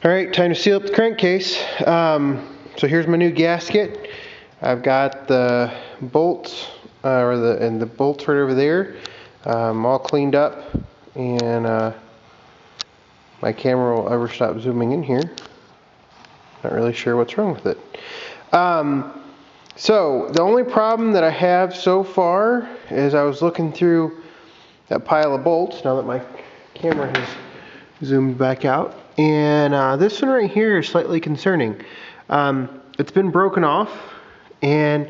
Alright, time to seal up the crankcase. So here's my new gasket. I've got the bolts, the bolts right over there, all cleaned up, and my camera will ever stop zooming in here. Not really sure what's wrong with it. So the only problem that I have so far is I was looking through that pile of bolts, now that my camera has zoomed back out, and this one right here is slightly concerning. It's been broken off, and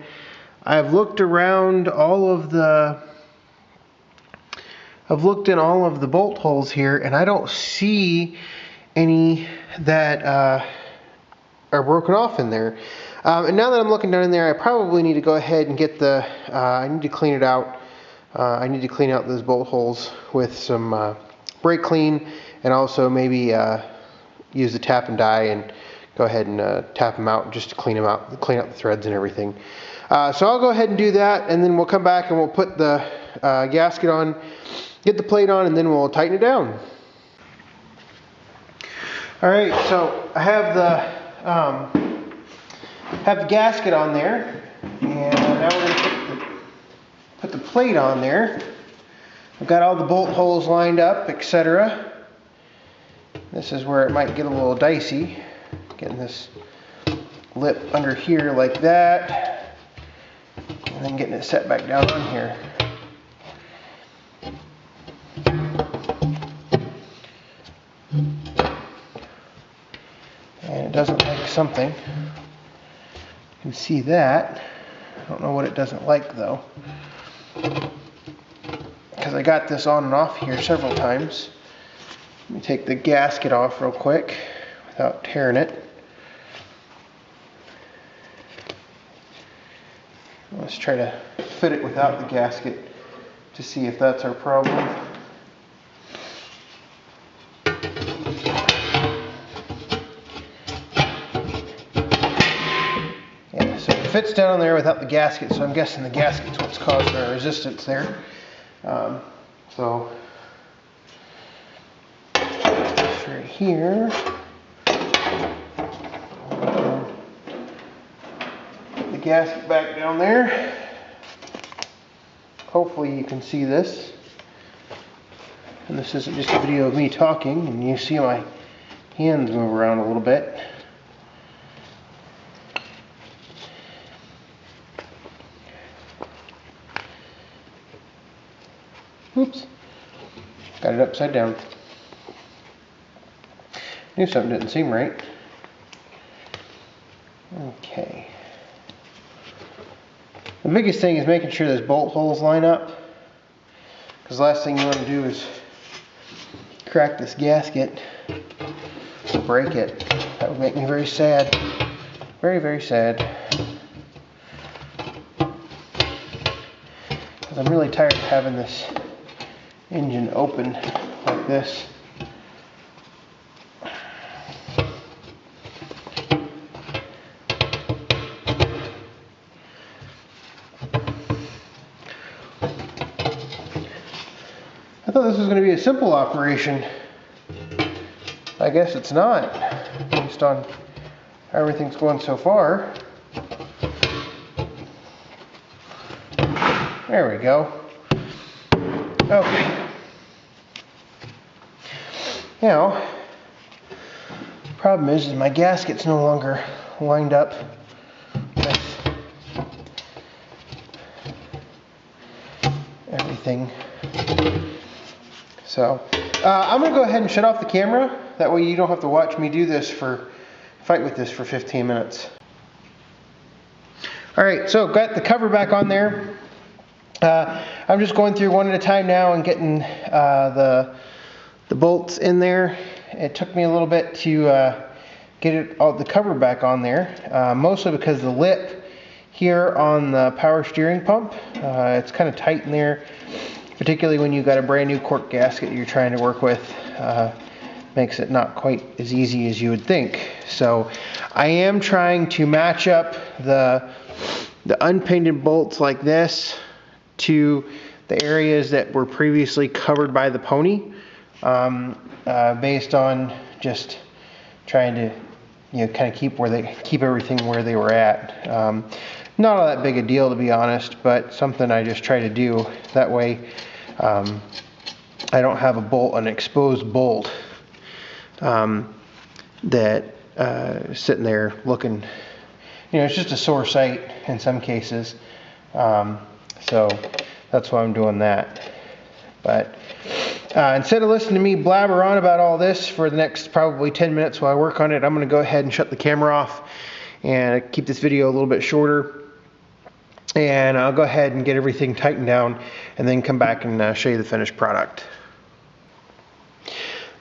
I've looked around all of the bolt holes here, and I don't see any that are broken off in there. And now that I'm looking down in there, I probably need to go ahead and get the I need to clean it out. I need to clean out those bolt holes with some brake clean, and also maybe use the tap and die and go ahead and tap them out just to clean them out, clean out the threads and everything. So I'll go ahead and do that, and then we'll come back and we'll put the gasket on, get the plate on, and then we'll tighten it down. Alright, so I have the gasket on there, and now we're going to put the plate on there. I've got all the bolt holes lined up, etc. This is where it might get a little dicey, getting this lip under here like that, and then getting it set back down on here. And it doesn't like something. You can see that. I don't know what it doesn't like though, because I got this on and off here several times. Let me take the gasket off real quick without tearing it. Let's try to fit it without the gasket to see if that's our problem. Yeah, so it fits down there without the gasket, so I'm guessing the gasket's what's causing our resistance there. So right here, put the gasket back down there. Hopefully you can see this, and this isn't just a video of me talking and you see my hands move around a little bit. Oops, got it upside down. Knew something didn't seem right. Okay. The biggest thing is making sure those bolt holes line up, because the last thing you want to do is crack this gasket or break it. That would make me very sad. Very, very sad. Because I'm really tired of having this engine open like this. I thought this was going to be a simple operation. I guess it's not, based on how everything's going so far. There we go. Okay. Now, the problem is my gasket's no longer lined up with everything. So, I'm going to go ahead and shut off the camera. That way you don't have to watch me do this fight with this for 15 minutes. Alright, so got the cover back on there. I'm just going through one at a time now and getting the bolts in there. It took me a little bit to get the cover back on there, mostly because the lip here on the power steering pump, it's kind of tight in there, particularly when you've got a brand new cork gasket you're trying to work with. Makes it not quite as easy as you would think. So I am trying to match up the unpainted bolts like this to the areas that were previously covered by the pony, based on just trying to, kind of keep everything where they were at. Not all that big a deal, to be honest, but something I just try to do. That way, I don't have an exposed bolt that sitting there looking. It's just a sore sight in some cases. So that's why I'm doing that. But instead of listening to me blabber on about all this for the next probably 10 minutes while I work on it, I'm going to go ahead and shut the camera off and keep this video a little bit shorter. And I'll go ahead and get everything tightened down and then come back and show you the finished product.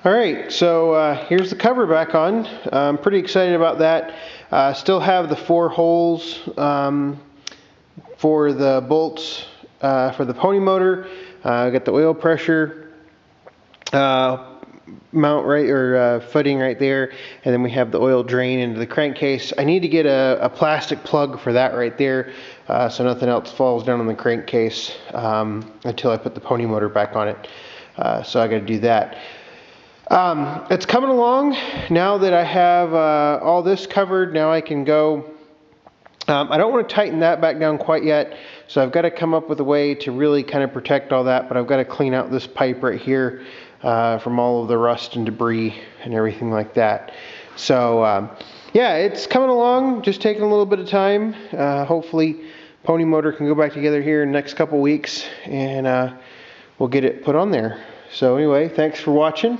Alright, so here's the cover back on. I'm pretty excited about that. Still have the 4 holes for the bolts for the pony motor. I got the oil pressure mount footing right there, and then we have the oil drain into the crankcase. I need to get a plastic plug for that right there, so nothing else falls down on the crankcase until I put the pony motor back on it. So I got to do that. It's coming along now that I have all this covered. Now I can go. I don't want to tighten that back down quite yet, so I've got to come up with a way to really kind of protect all that, but I've got to clean out this pipe right here from all of the rust and debris and everything like that. So yeah, it's coming along, just taking a little bit of time. Hopefully pony motor can go back together here in the next couple weeks, and we'll get it put on there. So anyway, thanks for watching,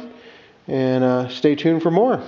and stay tuned for more.